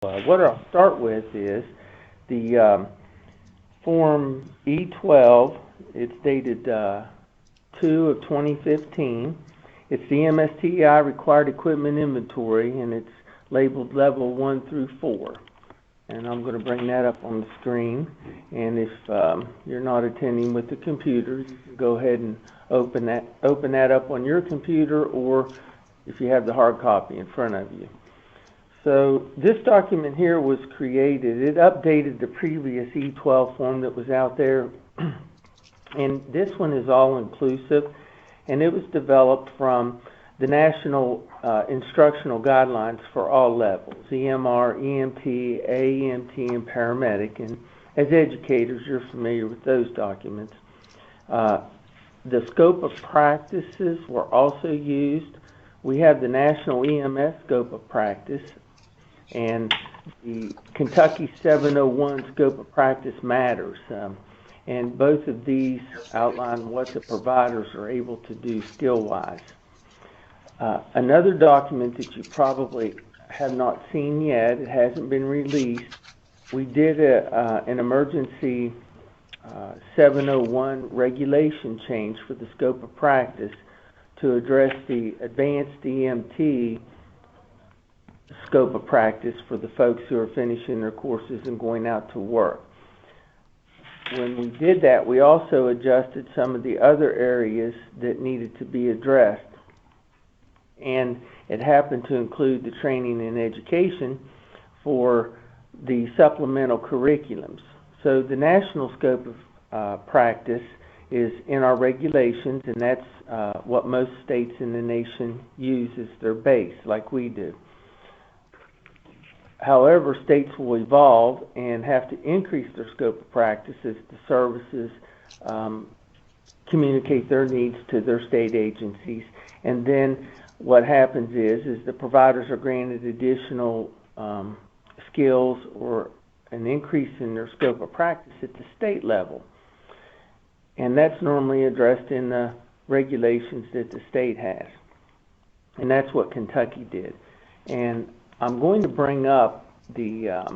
What I'll start with is the Form E12. It's dated 2 of 2015. It's the MSTEI Required Equipment Inventory, and it's labeled Level 1 through 4. And I'm going to bring that up on the screen. And if you're not attending with the computer, you can go ahead and open that up on your computer, or if you have the hard copy in front of you. So this document here was created. It updated the previous E12 form that was out there. And this one is all-inclusive, and it was developed from the National Instructional Guidelines for all levels, EMR, EMT, AEMT, and paramedic. And as educators, you're familiar with those documents. The scope of practices were also used. We have the National EMS scope of practice and the Kentucky 701 scope of practice matters. And both of these outline what the providers are able to do skill-wise. Another document that you probably have not seen yet, it hasn't been released, we did an emergency 701 regulation change for the scope of practice to address the advanced EMT scope of practice for the folks who are finishing their courses and going out to work. When we did that, we also adjusted some of the other areas that needed to be addressed. And it happened to include the training and education for the supplemental curriculums. So the national scope of practice is in our regulations, and that's what most states in the nation use as their base, like we do. However, states will evolve and have to increase their scope of practice as the services communicate their needs to their state agencies. And then what happens is the providers are granted additional skills or an increase in their scope of practice at the state level. And that's normally addressed in the regulations that the state has. And that's what Kentucky did. And I'm going to bring up the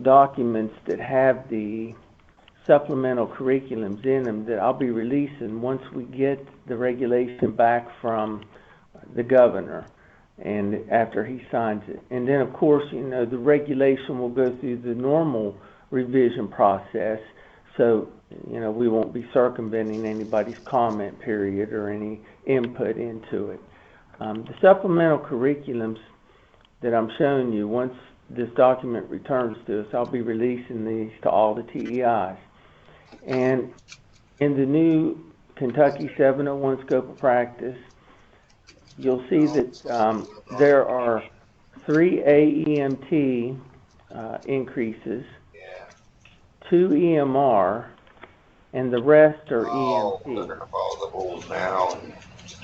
documents that have the supplemental curriculums in them that I'll be releasing once we get the regulation back from the governor and after he signs it. And then, of course, you know, the regulation will go through the normal revision process, so, you know, we won't be circumventing anybody's comment period or any input into it. The supplemental curriculums that I'm showing you, once this document returns to us, I'll be releasing these to all the TEIs. And in the new Kentucky 701 scope of practice, you'll see that there are 3 AEMT increases, 2 EMR, and the rest are EMT.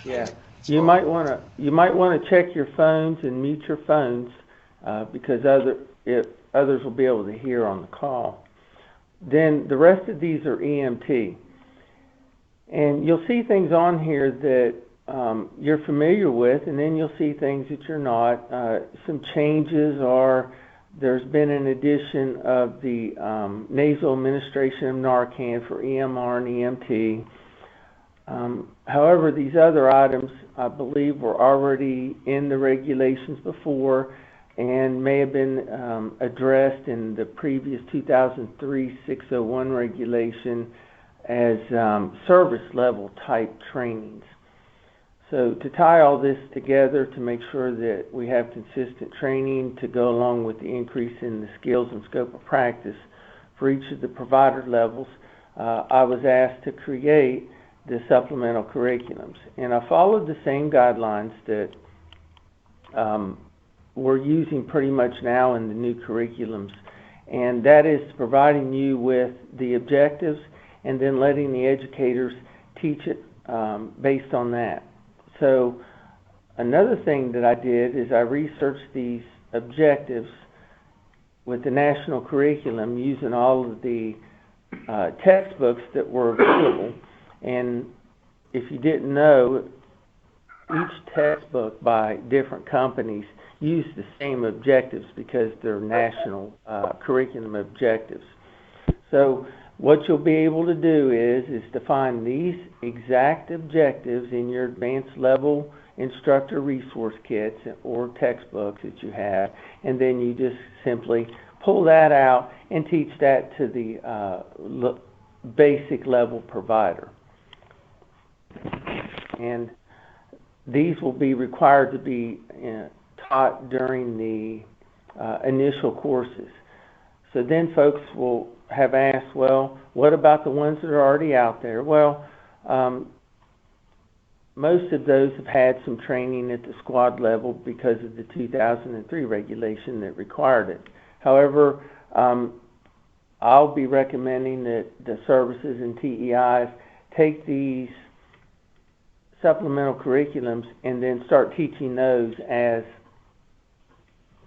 Yeah. You might want to check your phones and mute your phones because others will be able to hear on the call. Then the rest of these are EMT, and you'll see things on here that you're familiar with, and then you'll see things that you're not. Some changes are there's been an addition of the nasal administration of Narcan for EMR and EMT. However, these other items, I believe, were already in the regulations before and may have been addressed in the previous 2003-601 regulation as service level type trainings. So to tie all this together to make sure that we have consistent training to go along with the increase in the skills and scope of practice for each of the provider levels, I was asked to create the supplemental curriculums. And I followed the same guidelines that we're using pretty much now in the new curriculums. And that is providing you with the objectives and then letting the educators teach it based on that. So another thing that I did is I researched these objectives with the national curriculum using all of the textbooks that were available. And if you didn't know, each textbook by different companies use the same objectives because they're national curriculum objectives. So what you'll be able to do is to find these exact objectives in your advanced level instructor resource kits or textbooks that you have, and then you just simply pull that out and teach that to the basic level provider. And these will be required to be taught during the initial courses. So then folks will have asked, well, what about the ones that are already out there? Well, most of those have had some training at the squad level because of the 2003 regulation that required it. However, I'll be recommending that the services and TEIs take these supplemental curriculums and then start teaching those as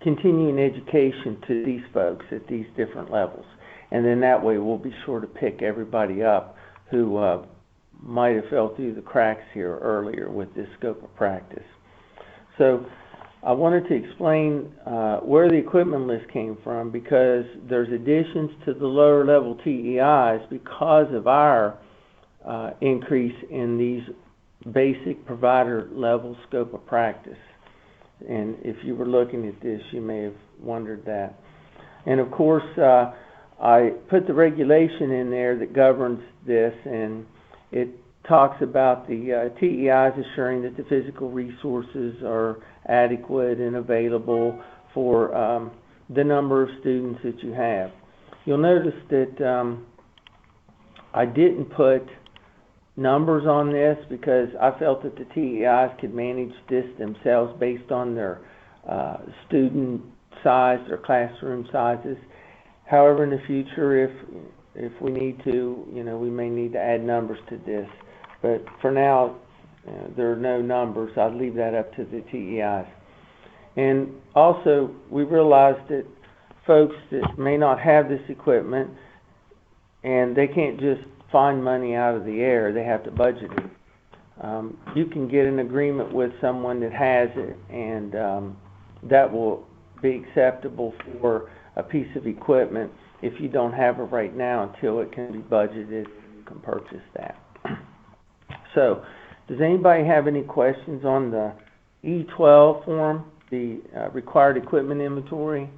continuing education to these folks at these different levels. And then that way we'll be sure to pick everybody up who might have fell through the cracks here earlier with this scope of practice. So I wanted to explain where the equipment list came from, because there's additions to the lower level TEIs because of our increase in these basic provider level scope of practice. And if you were looking at this, you may have wondered that. And of course, I put the regulation in there that governs this, and it talks about the TEIs assuring that the physical resources are adequate and available for the number of students that you have. You'll notice that I didn't put numbers on this because I felt that the TEIs could manage this themselves based on their student size or classroom sizes. However, in the future, if we need to, we may need to add numbers to this. But for now, there are no numbers. I'd leave that up to the TEIs. And also, we realized that folks that may not have this equipment, and they can't just find money out of the air, they have to budget it. You can get an agreement with someone that has it, and that will be acceptable for a piece of equipment if you don't have it right now until it can be budgeted. You can purchase that. So, does anybody have any questions on the E12 form, the required equipment inventory?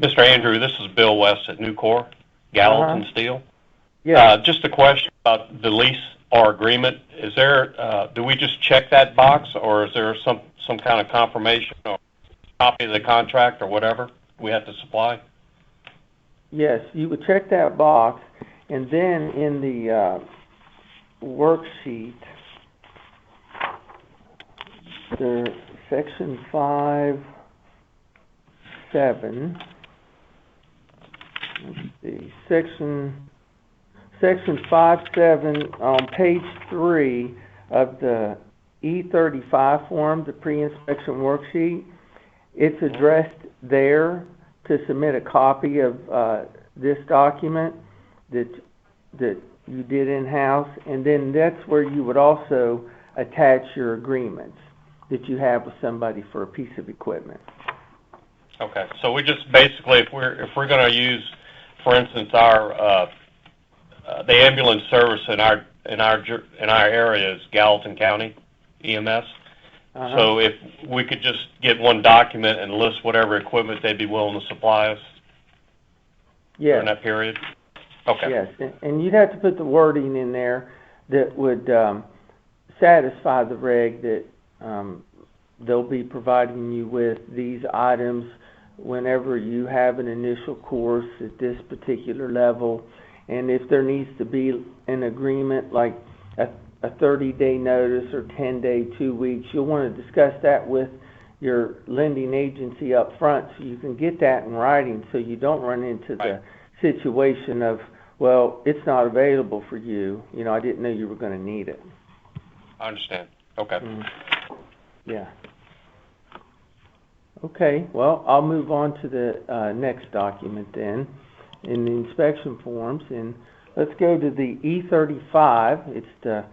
Mr. Andrew, this is Bill West at Nucor, Gallatin Steel. Yeah. Just a question about the lease or agreement. Is there, do we just check that box, or is there some kind of confirmation or copy of the contract or whatever we have to supply? Yes, you would check that box, and then in the worksheet, the section 5.7, let's see, section 5.7 on page 3 of the E35 form, the pre-inspection worksheet, it's addressed there to submit a copy of this document that you did in-house, and then that's where you would also attach your agreements that you have with somebody for a piece of equipment. Okay, so we just basically, if we're going to use, for instance, our the ambulance service in our area is Gallatin County EMS. So if we could just get one document and list whatever equipment they'd be willing to supply us during that period. Okay. Yes, and you'd have to put the wording in there that would satisfy the reg that they'll be providing you with these items whenever you have an initial course at this particular level. And if there needs to be an agreement like a 30-day notice or 10-day, 2 weeks, you'll want to discuss that with your lending agency up front so you can get that in writing so you don't run into the situation of, well, it's not available for you. I didn't know you were going to need it. I understand. Okay. Yeah. Okay, well, I'll move on to the next document then in the inspection forms. And let's go to the E35. It's the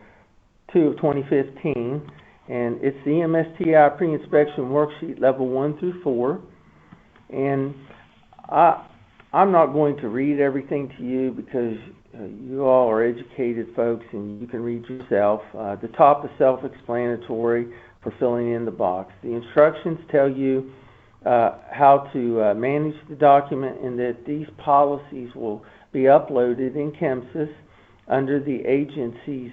2 of 2015. And it's the MSTI pre-inspection worksheet level 1 through 4. And I'm not going to read everything to you because you all are educated folks and you can read yourself. The top is self-explanatory for filling in the box. The instructions tell you how to manage the document, and that these policies will be uploaded in KBEMS under the agency's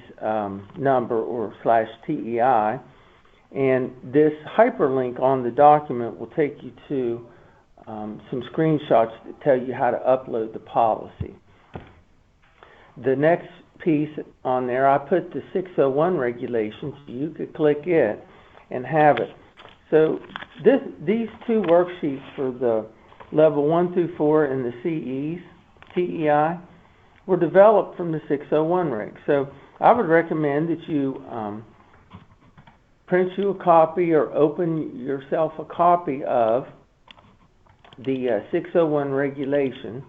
number or /TEI. And this hyperlink on the document will take you to some screenshots that tell you how to upload the policy. The next piece on there, I put the 601 regulations. You could click it and have it. So these two worksheets for the level 1 through 4 and the TEI were developed from the 601 reg. So I would recommend that you print you a copy or open yourself a copy of the 601 regulation,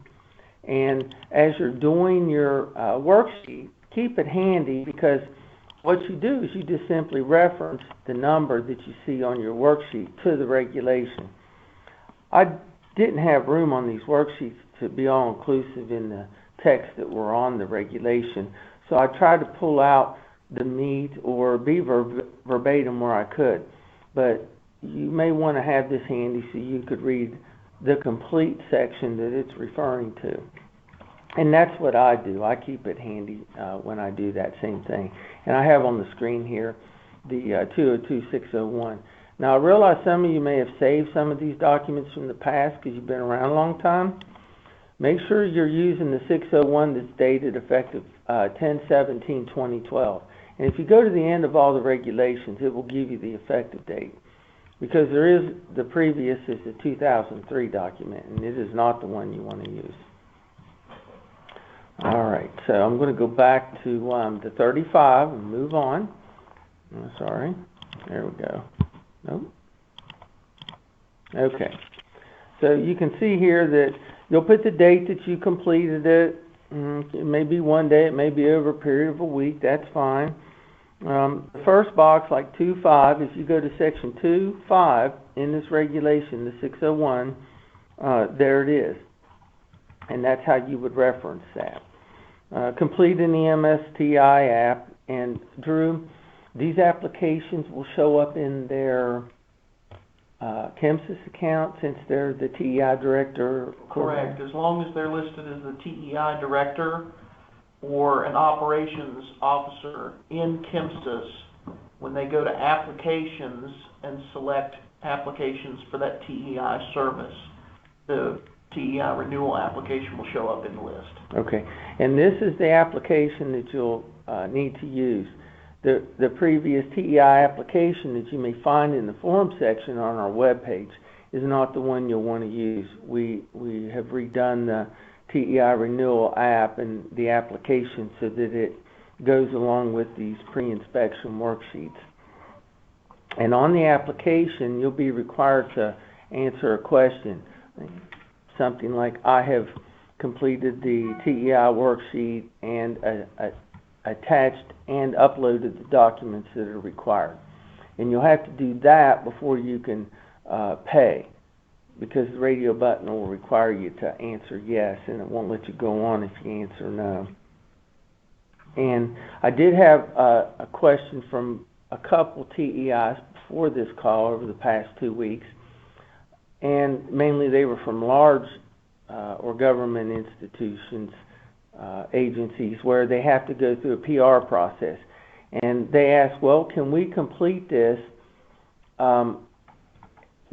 and as you're doing your worksheet, keep it handy, because what you do is you just simply reference the number that you see on your worksheet to the regulation. I didn't have room on these worksheets to be all inclusive in the text that were on the regulation, so I tried to pull out the meat or be verbatim where I could. But you may want to have this handy so you could read the complete section that it's referring to. And that's what I do. I keep it handy when I do that same thing. And I have on the screen here the 202-601. Now, I realize some of you may have saved some of these documents from the past because you've been around a long time. Make sure you're using the 601 that's dated effective 10/17/2012. And if you go to the end of all the regulations, it will give you the effective date. Because there is, the previous is the 2003 document, and it is not the one you want to use. All right, so I'm going to go back to the 35 and move on. Oh, sorry, there we go. Nope. Okay, so you can see here that you'll put the date that you completed it. It may be one day, it may be over a period of a week, that's fine. The first box, like 2.5, if you go to section 2.5 in this regulation, the 601, there it is. And that's how you would reference that. Complete in the MSTI app. And Drew, these applications will show up in their KBEMS account since they're the TEI director? Correct. As long as they're listed as the TEI director or an operations officer in KBEMS, when they go to applications and select applications for that TEI service, the TEI renewal application will show up in the list. Okay, and this is the application that you'll need to use. The previous TEI application that you may find in the form section on our webpage is not the one you'll want to use. We have redone the TEI Renewal app and the application so that it goes along with these pre-inspection worksheets. And on the application, you'll be required to answer a question, something like, I have completed the TEI worksheet and attached and uploaded the documents that are required. And you'll have to do that before you can pay, because the radio button will require you to answer yes, and it won't let you go on if you answer no. And I did have a question from a couple TEIs before this call over the past 2 weeks, and mainly they were from large or government institutions, agencies, where they have to go through a PR process. And they asked, well, can we complete this,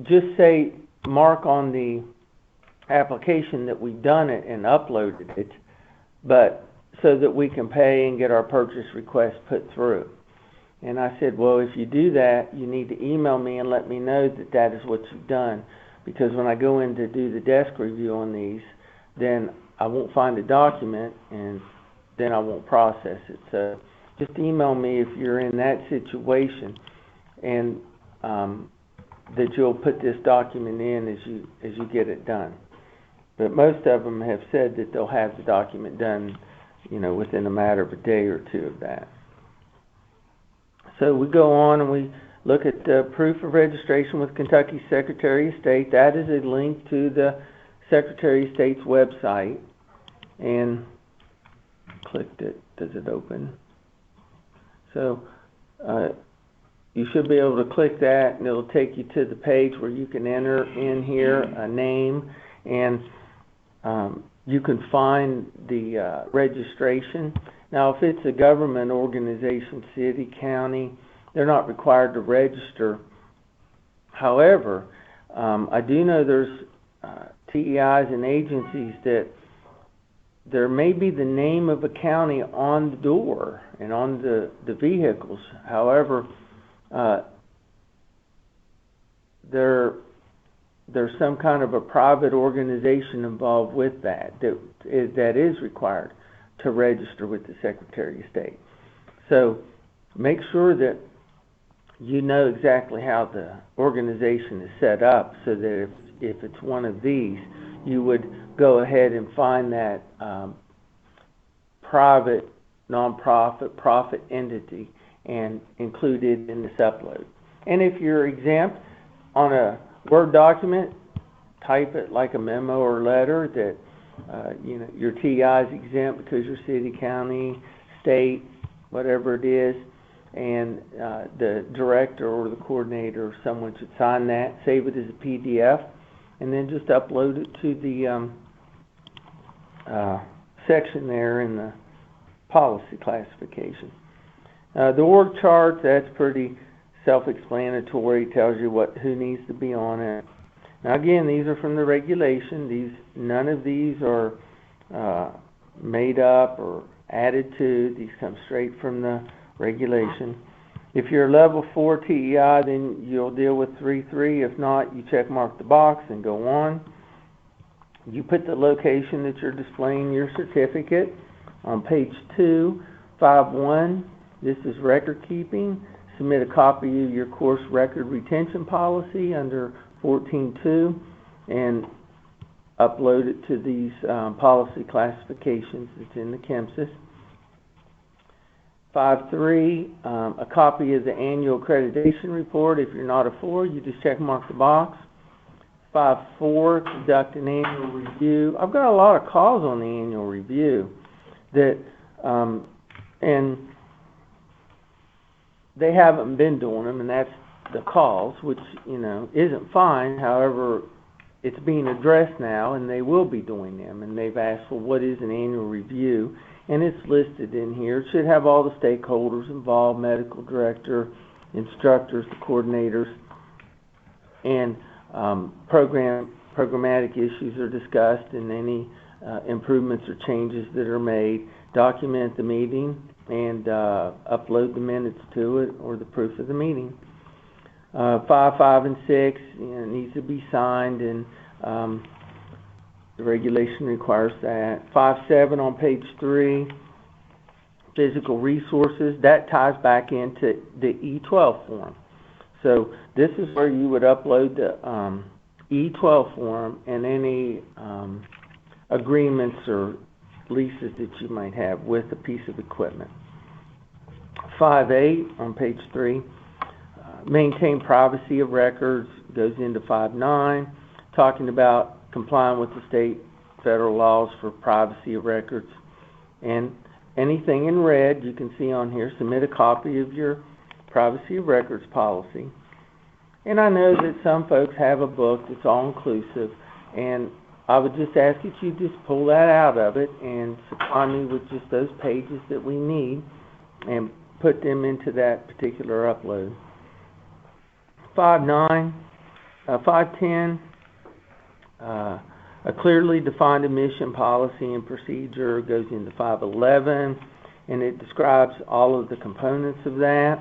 just say, mark on the application that we've done it and uploaded it, but so that we can pay and get our purchase request put through. And I said, well, if you do that, you need to email me and let me know that that is what you've done, because when I go in to do the desk review on these, then I won't find a document, and then I won't process it. So just email me if you're in that situation, and that you'll put this document in as you get it done. But most of them have said that they'll have the document done, within a matter of a day or two of that. So we go on and we look at proof of registration with Kentucky Secretary of State. That is a link to the Secretary of State's website. And clicked it. Does it open? So you should be able to click that, and it'll take you to the page where you can enter in here a name, and you can find the registration. Now, if it's a government organization, city, county, they're not required to register. However, I do know there's TEIs and agencies that there may be the name of a county on the door and on the vehicles. However, there's some kind of a private organization involved with that is required to register with the Secretary of State. So make sure that you know exactly how the organization is set up, so that if it's one of these, you would go ahead and find that private, nonprofit, profit entity and include it in this upload. And if you're exempt on a Word document, type it like a memo or letter that your TEI is exempt because your city, county, state, whatever it is, and the director or the coordinator or someone should sign that, save it as a PDF, and then just upload it to the section there in the policy classification. The org chart, that's pretty self-explanatory. It tells you who needs to be on it. Now again, these are from the regulation. None of these are made up or added to. These come straight from the regulation. If you're level 4 TEI, then you'll deal with 3.3. If not, you check mark the box and go on. You put the location that you're displaying your certificate on page 2, 5.1. This is record keeping. Submit a copy of your course record retention policy under 14.2 and upload it to these policy classifications that's in the KBEMS. 5.3, a copy of the annual accreditation report. If you're not a 4, you just check mark the box. 5.4, conduct an annual review. I've got a lot of calls on the annual review that, and they haven't been doing them, and that's the calls, which, isn't fine. However, it's being addressed now, and they will be doing them, and they've asked, well, what is an annual review? And it's listed in here. It should have all the stakeholders involved, medical director, instructors, the coordinators, and programmatic issues are discussed, and any improvements or changes that are made. Document the meeting and upload the minutes to it or the proof of the meeting. 5, 5, and 6 needs to be signed, and the regulation requires that. 5, 7 on page 3, physical resources. That ties back into the E12 form. So this is where you would upload the E12 form and any agreements or leases that you might have with a piece of equipment. 5.8 on page 3, maintain privacy of records, goes into 5.9, talking about complying with the state, federal laws for privacy of records. And anything in red you can see on here, submit a copy of your privacy of records policy. And I know that some folks have a book that's all-inclusive, and I would just ask that you just pull that out of it and supply me with just those pages that we need and put them into that particular upload. 5.10, a clearly defined admission policy and procedure, goes into 5.11, and it describes all of the components of that.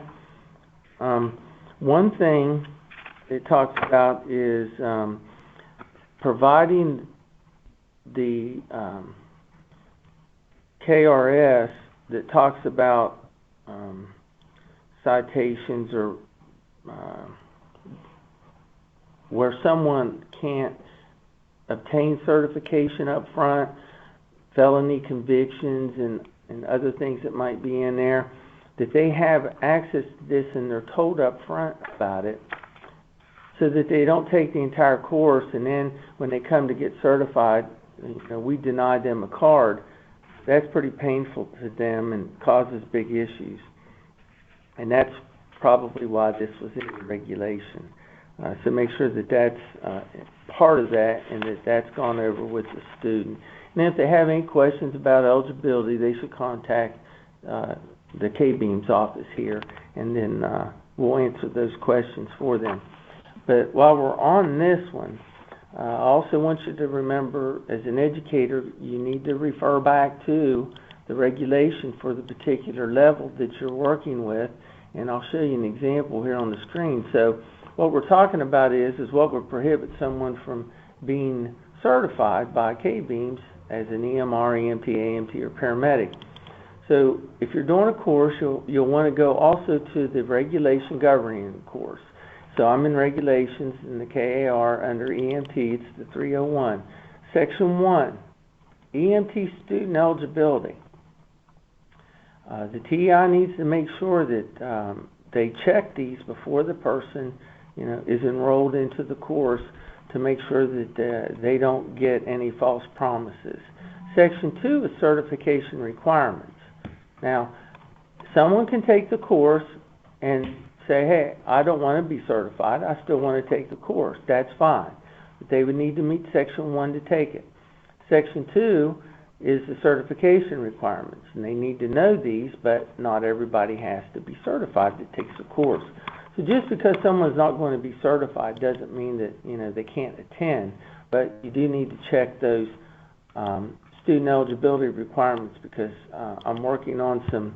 One thing it talks about is providing the KRS that talks about citations or where someone can't obtain certification up front, felony convictions, and other things that might be in there. that they have access to this and they're told up front about it, so that they don't take the entire course and then when they come to get certified, we deny them a card. That's pretty painful to them and causes big issues. And that's probably why this was in the regulation. So make sure that that's part of that and that that's gone over with the student. And if they have any questions about eligibility, they should contact the KBEMS office here, and then we'll answer those questions for them. But while we're on this one, I also want you to remember, as an educator, you need to refer back to the regulation for the particular level that you're working with, and I'll show you an example here on the screen. So what we're talking about is what would prohibit someone from being certified by KBEMS as an EMR, EMT, AMT, or paramedic. So if you're doing a course, you'll want to go also to the regulation governing the course. So I'm in regulations in the KAR under EMT, it's the 301. Section 1, EMT student eligibility. The TEI needs to make sure that they check these before the person is enrolled into the course to make sure that they don't get any false promises. Section 2 is certification requirements. Now, someone can take the course and say, hey, I don't want to be certified, I still want to take the course. That's fine. But they would need to meet Section 1 to take it. Section 2 is the certification requirements, and they need to know these, but not everybody has to be certified that takes the course. So just because someone's not going to be certified doesn't mean that they can't attend, but you do need to check those student eligibility requirements, because I'm working on some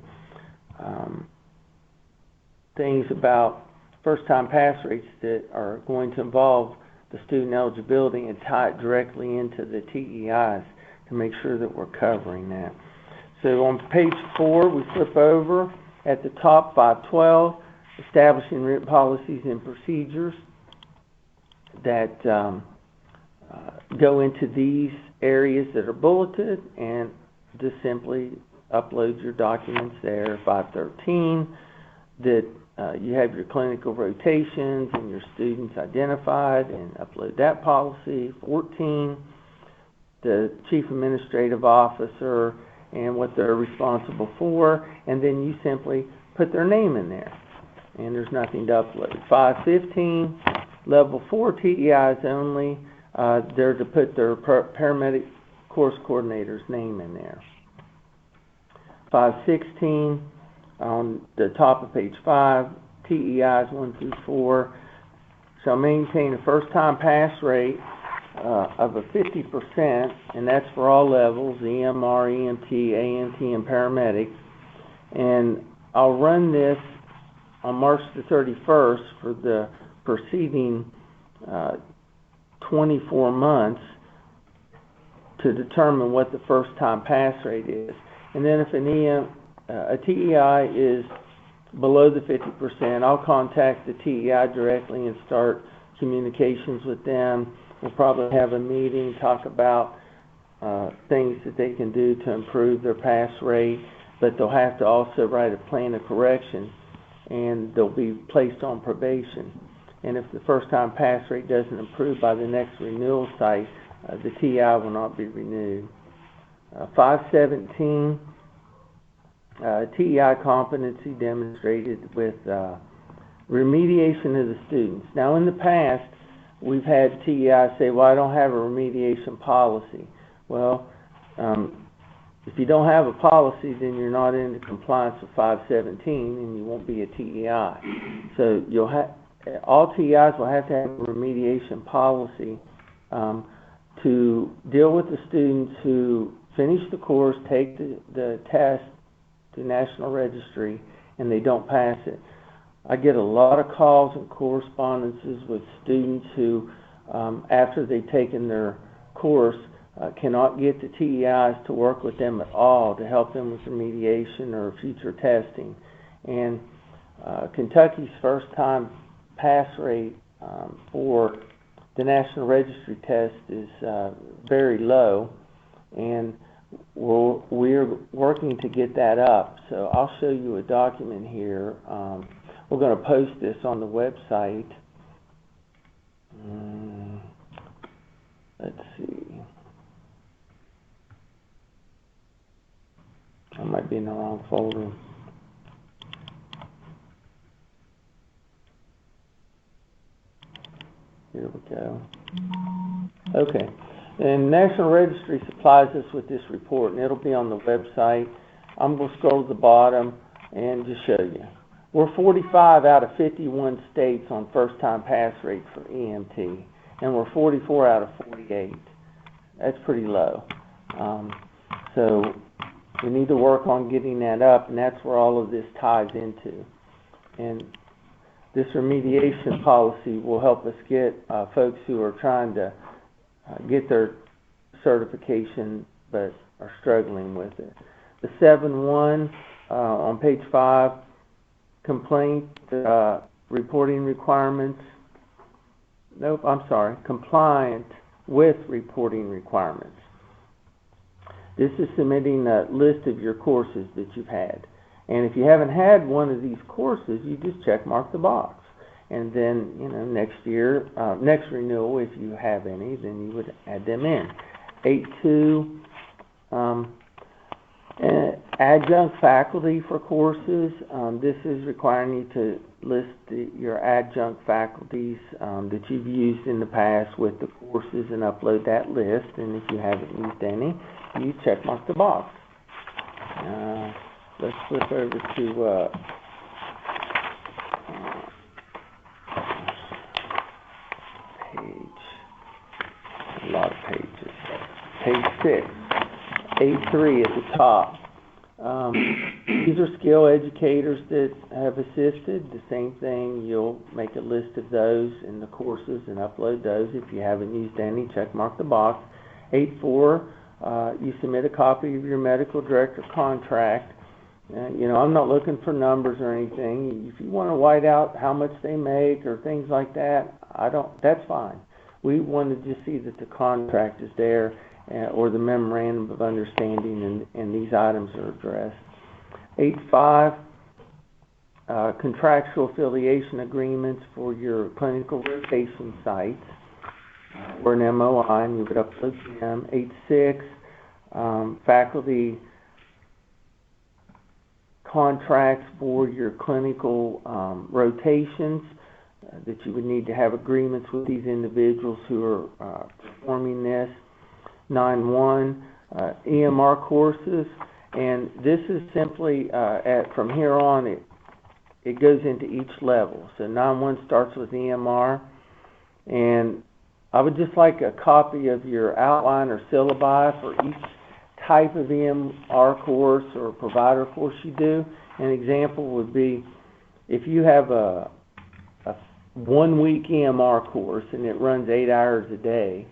things about first-time pass rates that are going to involve the student eligibility and tie it directly into the TEIs to make sure that we're covering that. So on page 4, we flip over at the top, 512, establishing written policies and procedures that go into these areas that are bulleted, and just simply upload your documents there. 513, that you have your clinical rotations and your students identified, and upload that policy. 14, the chief administrative officer and what they're responsible for, and then you simply put their name in there, and there's nothing to upload. 515, level 4 TEIs only, they're to put their paramedic course coordinator's name in there. 516, on the top of page 5, TEIs 1 through 4 shall maintain a first-time pass rate of a 50%, and that's for all levels, EMR, EMT, AMT, and paramedic. And I'll run this on March the 31st for the preceding 24 months to determine what the first-time pass rate is. And then if a TEI is below the 50%, I'll contact the TEI directly and start communications with them. We'll probably have a meeting, talk about things that they can do to improve their pass rate, but they'll have to also write a plan of correction, and they'll be placed on probation. And if the first-time pass rate doesn't improve by the next renewal site, the TEI will not be renewed. 517, TEI competency demonstrated with remediation of the students. Now, in the past, we've had TEI say, well, I don't have a remediation policy. Well, if you don't have a policy, then you're not in compliance with 517, and you won't be a TEI. So all TEIs will have to have a remediation policy to deal with the students who finish the course, take the test to National Registry, and they don't pass it. I get a lot of calls and correspondences with students who, after they've taken their course, cannot get the TEIs to work with them at all to help them with remediation or future testing. And Kentucky's first-time pass rate for the National Registry test is very low, and we're working to get that up. So I'll show you a document here. We're going to post this on the website. Let's see. I might be in the wrong folder. Here we go. Okay. And National Registry supplies us with this report, and it'll be on the website. I'm going to scroll to the bottom and just show you. We're 45 out of 51 states on first-time pass rate for EMT, and we're 44 out of 48. That's pretty low. So we need to work on getting that up, and that's where all of this ties into. And this remediation policy will help us get folks who are trying to get their certification but are struggling with it. The 7.1 on page 5, complaint reporting requirements. Nope, I'm sorry, compliant with reporting requirements. This is submitting a list of your courses that you've had. And if you haven't had one of these courses, you just check mark the box. And then, next year, next renewal, if you have any, then you would add them in. 8.2, adjunct faculty for courses. This is requiring you to list your adjunct faculties that you've used in the past with the courses and upload that list. And if you haven't used any, you check mark the box. Let's flip over to a lot of pages. Page 6, 8.3 at the top. These are skill educators that have assisted. The same thing, you'll make a list of those in the courses and upload those. If you haven't used any, check mark the box. 8.4, you submit a copy of your medical director contract. I'm not looking for numbers or anything. If you want to white out how much they make or things like that, that's fine. We want to just see that the contract is there or the memorandum of understanding and these items are addressed. 8.5, contractual affiliation agreements for your clinical rotation sites or an MOI, and you would upload them. 8.6, faculty contracts for your clinical rotations that you would need to have agreements with these individuals who are performing this. 9.1, EMR courses, and this is simply from here on it goes into each level. So 9.1 starts with EMR, and I would just like a copy of your outline or syllabi for each type of EMR course or provider course you do. An example would be if you have a 1-week EMR course and it runs 8 hours a day,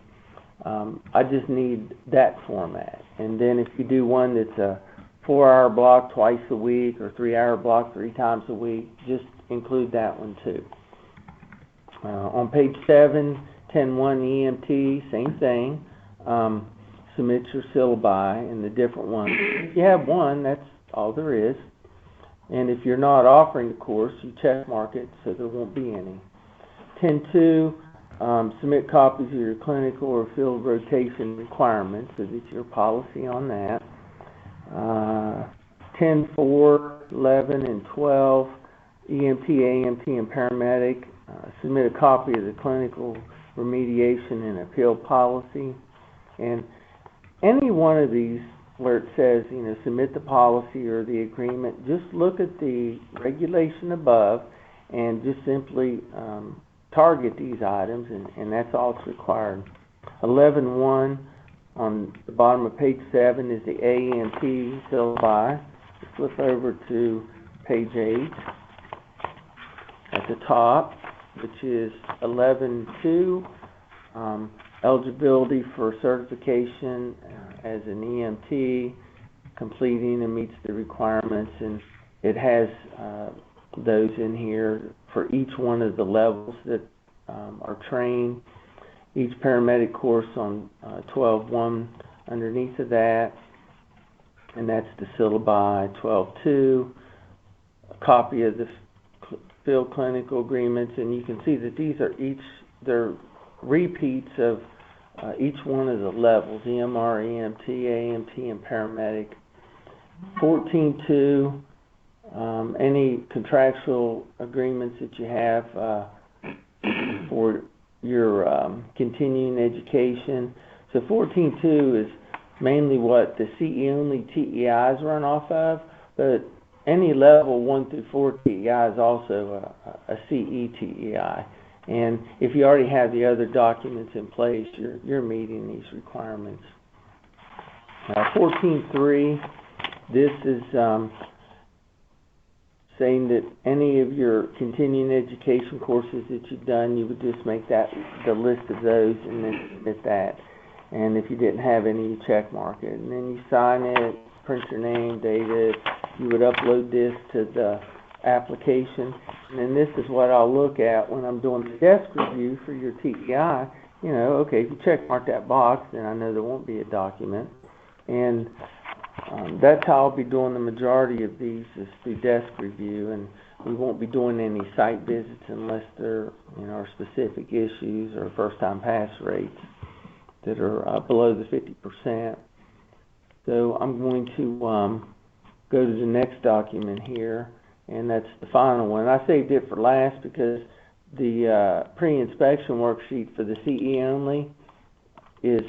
I just need that format. And then if you do one that's a 4-hour block twice a week or 3-hour block 3 times a week, just include that one too. On page 7, 10.1 EMT, same thing. Submit your syllabi and the different ones. If you have one, that's all there is. And if you're not offering the course, you check mark it so there won't be any. 10.2, submit copies of your clinical or field rotation requirements, so that's your policy on that. 10.4, 11, and 12, EMT, AMT, and paramedic, submit a copy of the clinical remediation and appeal policy. And any one of these where it says, submit the policy or the agreement, just look at the regulation above and just simply target these items, and that's all that's required. 11.1 on the bottom of page 7 is the AMT syllabi. Flip over to page 8 at the top, which is 11.2, eligibility for certification as an EMT, completing and meets the requirements, and it has those in here for each one of the levels that are trained. Each paramedic course on 12.1 underneath of that. and that's the syllabi 12.2, a copy of the field clinical agreements, and you can see that these are they're repeats of each one of the levels, EMR, EMT, AMT, and paramedic. 14.2, any contractual agreements that you have for your continuing education. So 14.2 is mainly what the CE-only TEIs run off of, but any level 1 through 4 TEI is also a CE TEI. And if you already have the other documents in place, you're meeting these requirements. 14.3, this is saying that any of your continuing education courses that you've done, you would just make that the list of those and then submit that. And if you didn't have any, you check mark it. And then you sign it, print your name, date it. You would upload this to the application. And then this is what I'll look at when I'm doing the desk review for your TEI. You know, okay, if you check mark that box, then I know there won't be a document. And that's how I'll be doing the majority of these, is through desk review, and we won't be doing any site visits unless there, are specific issues or first-time pass rates that are below the 50%. So I'm going to go to the next document here, and that's the final one. I saved it for last because the pre-inspection worksheet for the CE only is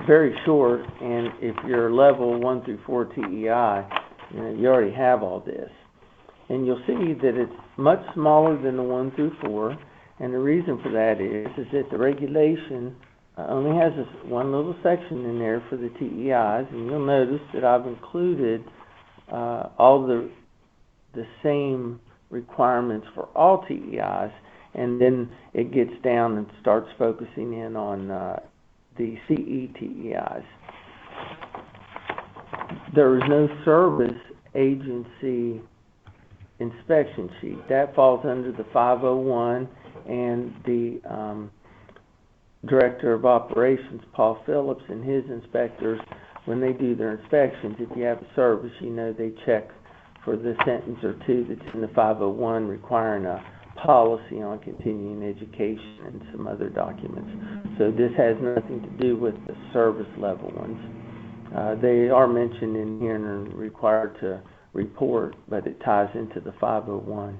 very short, and if you're level 1 through 4 TEI, you already have all this. And you'll see that it's much smaller than the 1 through 4, and the reason for that is that the regulation only has this one little section in there for the TEIs, and you'll notice that I've included all the same requirements for all TEIs, and then it gets down and starts focusing in on the CE TEIs. There is no service agency inspection sheet. That falls under the 501, and the Director of Operations, Paul Phillips, and his inspectors, when they do their inspections, if you have a service, they check for the sentence or two that's in the 501 requiring a policy on continuing education and some other documents. So this has nothing to do with the service level ones. They are mentioned in here and are required to report, but it ties into the 501.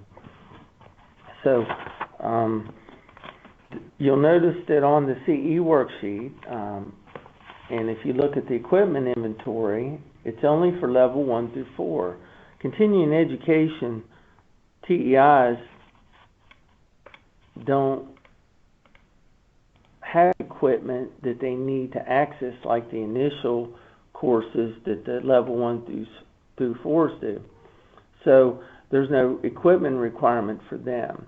So you'll notice that on the CE worksheet, and if you look at the equipment inventory, it's only for level 1 through 4. Continuing education TEIs don't have equipment that they need to access like the initial courses that the level 1 through 4s do. So there's no equipment requirement for them.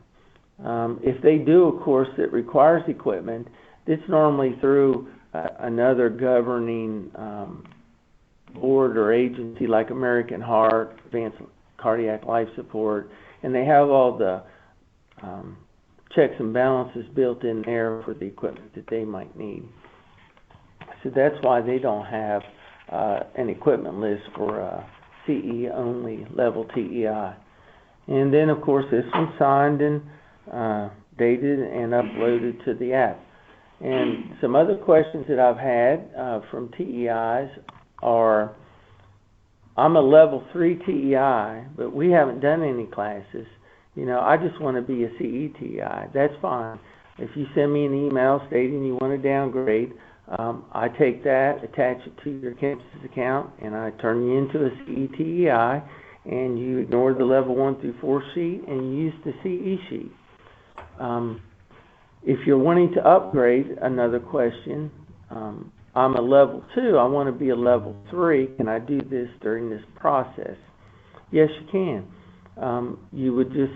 If they do a course that requires equipment, it's normally through another governing board or agency like American Heart, Advanced Cardiac Life Support, and they have all the checks and balances built in there for the equipment that they might need. So that's why they don't have an equipment list for CE only level TEI. And then of course this one's signed and dated and uploaded to the app. And some other questions that I've had from TEIs are, I'm a level 3 TEI, but we haven't done any classes. I just want to be a CE TEI. That's fine. If you send me an email stating you want to downgrade, I take that, attach it to your campus account, and I turn you into a CE TEI, and you ignore the level 1 through 4 sheet and you use the CE sheet. If you're wanting to upgrade, another question, I'm a level 2, I want to be a level 3, can I do this during this process? Yes, you can. You would just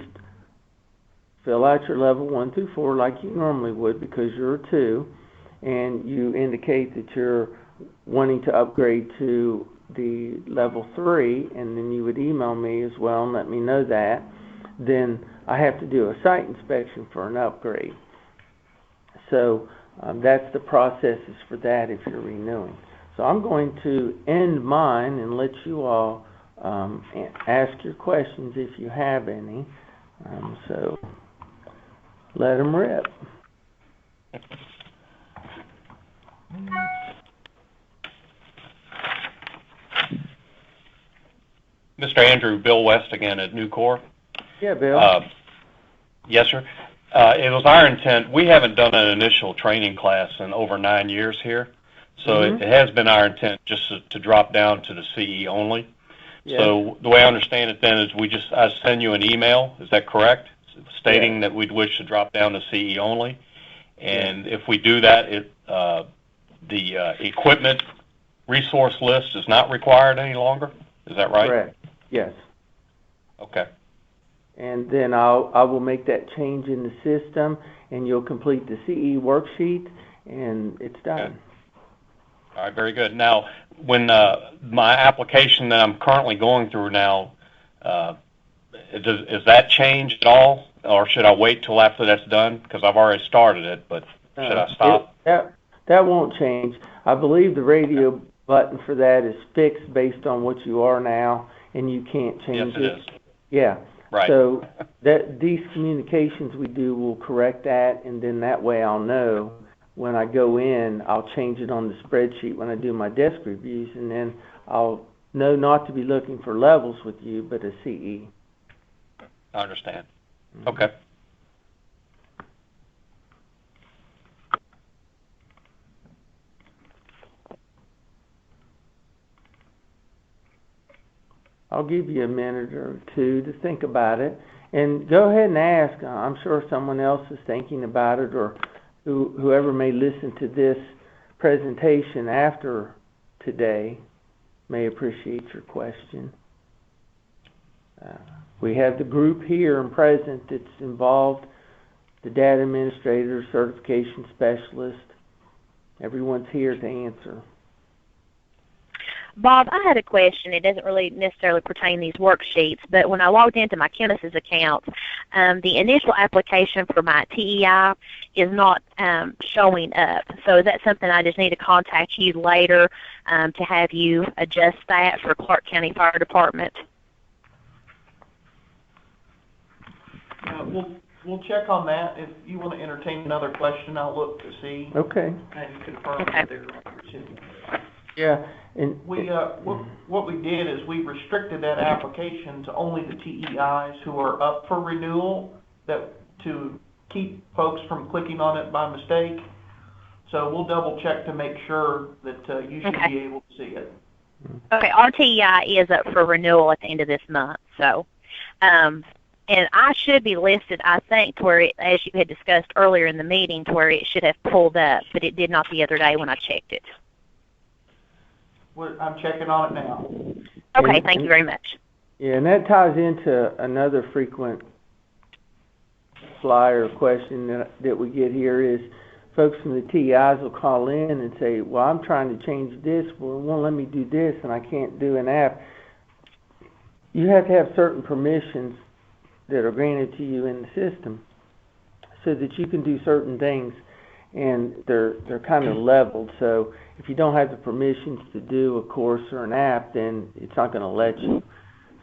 fill out your level 1 through 4 like you normally would because you're a 2, and you indicate that you're wanting to upgrade to the level 3, and then you would email me as well and let me know that. Then I have to do a site inspection for an upgrade. So that's the processes for that if you're renewing. So I'm going to end mine and let you all ask your questions if you have any. So let them rip. Mr. Andrew, Bill West again at Nucor. Yeah, Bill. Yes, sir. It was our intent. We haven't done an initial training class in over 9 years here, so it has been our intent just to drop down to the CE only. Yes. So the way I understand it then is I send you an email. Is that correct? Stating that we'd wish to drop down to CE only, and if we do that, the equipment resource list is not required any longer. Is that right? Correct. Yes. Okay. And then I will make that change in the system, and you'll complete the CE worksheet, and it's done. Okay. All right, very good. Now, when my application that I'm currently going through now, is that changed at all, or should I wait till after that's done? Because I've already started it, but should I stop? That won't change. I believe the radio button for that is fixed based on what you are now, and you can't change it. Yes, it is. Yeah. Right. So these communications we do will correct that, and then that way I'll know when I go in, I'll change it on the spreadsheet when I do my desk reviews, and then I'll know not to be looking for levels with you, but a CE. I understand. Okay. I'll give you a minute or two to think about it, and go ahead and ask. I'm sure someone else is thinking about it, or whoever may listen to this presentation after today may appreciate your question. We have the group here and present that's involved, the data administrator, certification specialist. Everyone's here to answer. Bob, I had a question. It doesn't really necessarily pertain to these worksheets, but when I logged into my Chemist's account, the initial application for my TEI is not showing up. So is that something I just need to contact you later to have you adjust that for Clark County Fire Department? We'll check on that. If you want to entertain another question, I'll look to see. Okay. And confirm that they're receiving. Yeah. And what we did is we restricted that application to only the TEIs who are up for renewal, to keep folks from clicking on it by mistake. So we'll double check to make sure that you should be able to see it. Okay, our TEI is up for renewal at the end of this month. So, and I should be listed, I think, to where as you had discussed earlier in the meeting, to where it should have pulled up, but it did not the other day when I checked it. I'm checking on it now. Okay, thank you very much. Yeah, and that ties into another frequent flyer question that we get here is folks from the TEIs will call in and say, well, I'm trying to change this, well, it won't let me do this, and I can't do an app. You have to have certain permissions that are granted to you in the system so that you can do certain things, and they're kind of leveled. So if you don't have the permissions to do a course or an app, then it's not going to let you.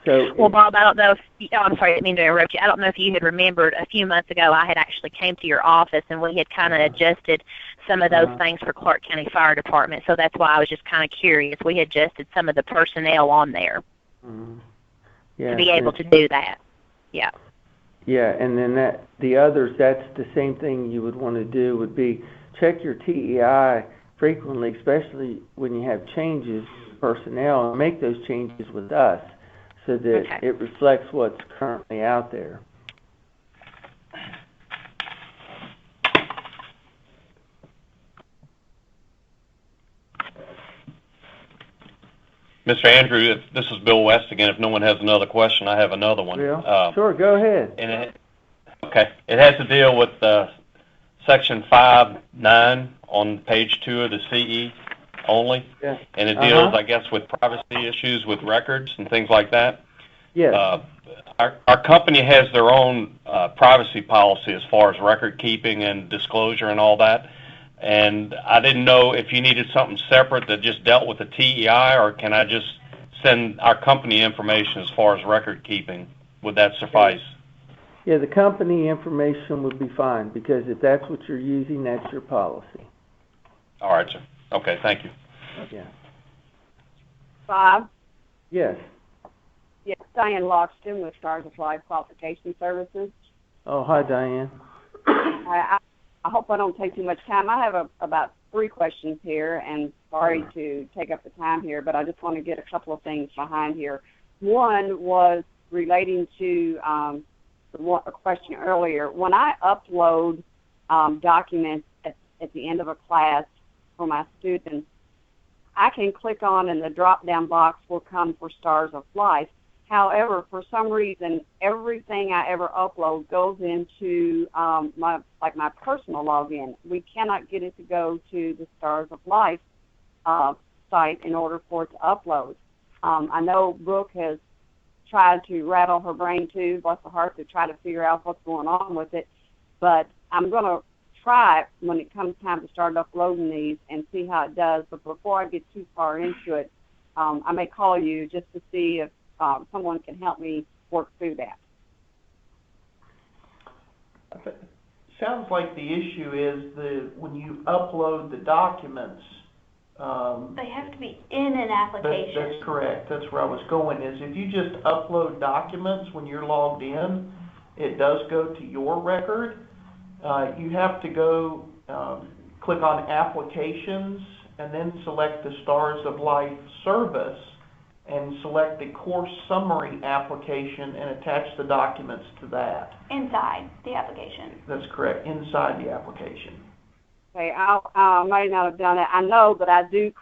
So, well, Bob, I don't know if, I'm sorry, I didn't mean to interrupt you. I don't know if you had remembered a few months ago I had actually came to your office and we had kind of adjusted some of those things for Clark County Fire Department. So that's why I was just kind of curious. We had adjusted some of the personnel on there to be able to do that. Yeah. Yeah, and then the others, that's the same thing you would want to do would be check your TEI frequently, especially when you have changes in personnel, and make those changes with us so that it reflects what's currently out there. Mr. Andrew, this is Bill West again. If no one has another question, I have another one. Sure, go ahead. And it has to deal with Section 5.9 on page 2 of the CE only. Yeah. And it deals, I guess, with privacy issues with records and things like that. Yes. Our company has their own privacy policy as far as record keeping and disclosure and all that. And I didn't know if you needed something separate that just dealt with the TEI, or can I just send our company information as far as record keeping? Would that suffice? Yeah, the company information would be fine, because if that's what you're using, that's your policy. All right, sir. Okay, thank you. Yeah. Bob? Yes. Yes, Diane Loxton with Stars of Life Qualification Services. Oh, hi, Diane. I hope I don't take too much time. I have about 3 questions here, and sorry to take up the time here, but I just want to get a couple of things behind here. One was relating to a question earlier. When I upload documents at the end of a class for my students, I can click on and the drop-down box will come for Stars of Life. However, for some reason, everything I ever upload goes into my personal login. We cannot get it to go to the Stars of Life site in order for it to upload. I know Brooke has tried to rattle her brain too, bless her heart, to try to figure out what's going on with it. But I'm going to try it when it comes time to start uploading these and see how it does. But before I get too far into it, I may call you just to see if someone can help me work through that. Sounds like the issue is when you upload the documents. They have to be in an application. That's correct. That's where I was going, is if you just upload documents when you're logged in, it does go to your record. You have to go click on Applications and then select the Stars of Life service and select the course summary application and attach the documents to that. Inside the application. That's correct, inside the application. Okay, I might not have done it. I know that I do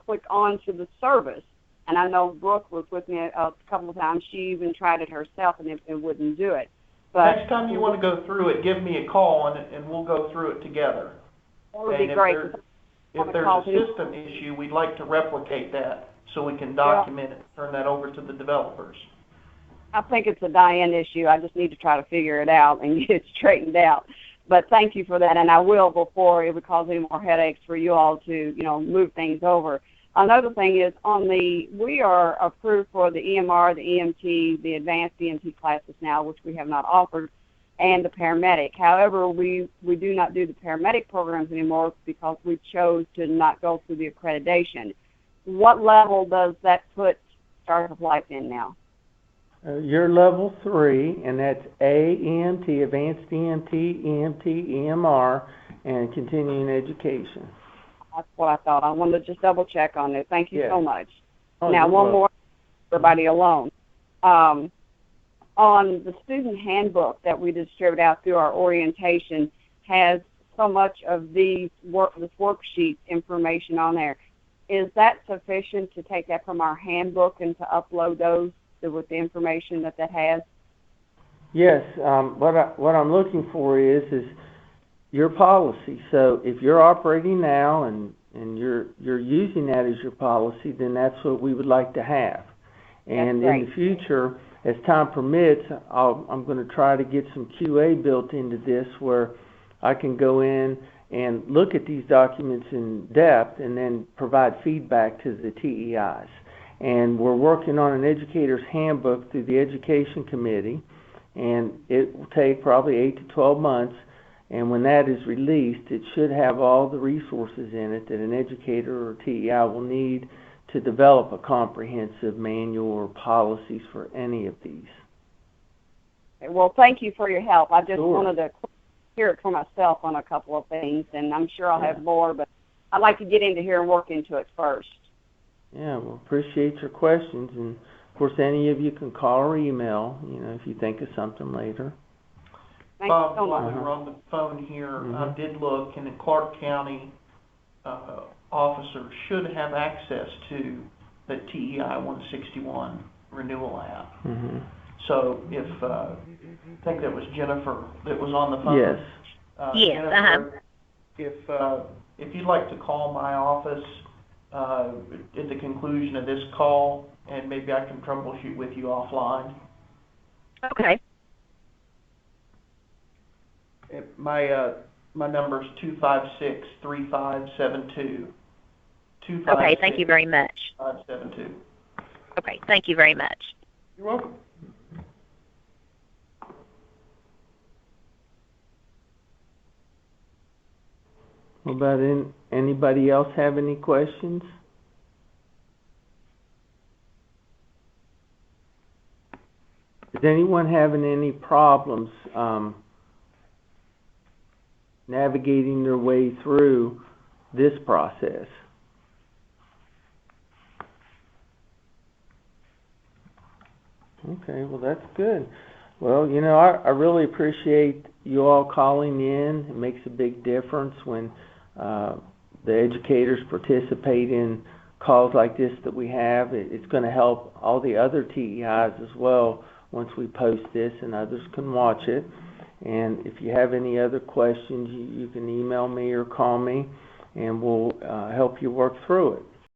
click on to the service, and I know Brooke was with me a couple of times. She even tried it herself, and it wouldn't do it. But next time you want to go through it, give me a call, and we'll go through it together. That would be great. If there's a system issue, we'd like to replicate that so we can document it, turn that over to the developers. I think it's a Diane issue. I just need to try to figure it out and get it straightened out. But thank you for that, and I will before it would cause any more headaches for you all to, move things over. Another thing is we are approved for the EMR, the EMT, the advanced EMT classes now, which we have not offered, and the paramedic. However, we do not do the paramedic programs anymore because we chose to not go through the accreditation. What level does that put Stars of Life in now? You're level 3, and that's AEMT, Advanced EMT, EMT, EMR, and Continuing Education. That's what I thought. I wanted to just double check on it. Thank you so much. Oh, now, one more, everybody alone. On the student handbook that we distribute out through our orientation has so much of this worksheet information on there. Is that sufficient to take that from our handbook and to upload those with the information that has? Yes. What I'm looking for is your policy. So if you're operating now and you're using that as your policy, then that's what we would like to have. And in the future, as time permits, I'm going to try to get some QA built into this where I can go in and look at these documents in depth and then provide feedback to the TEIs. And we're working on an educator's handbook through the Education Committee, and it will take probably 8 to 12 months. And when that is released, it should have all the resources in it that an educator or TEI will need to develop a comprehensive manual or policies for any of these. Well, thank you for your help. I just wanted to hear it for myself on a couple of things, and I'm sure I'll have more, but I'd like to get into here and work into it first. Yeah, well, appreciate your questions, and of course, any of you can call or email, if you think of something later. Thank Bob, you so much. while we're on the phone here, I did look, and the Clark County officer should have access to the TEI 161 Renewal app. So if, I think that was Jennifer that was on the phone. Yes. Jennifer, if you'd like to call my office at the conclusion of this call, and maybe I can troubleshoot with you offline. Okay. My My number's 256-3572. Okay, thank you very much. 572. Okay, thank you very much. You're welcome. What about anybody else have any questions? Is anyone having any problems navigating their way through this process? Okay, well that's good. Well, you know, I really appreciate you all calling in. It makes a big difference when the educators participate in calls like this that we have. It's going to help all the other TEIs as well once we post this and others can watch it. And if you have any other questions, you can email me or call me and we'll help you work through it.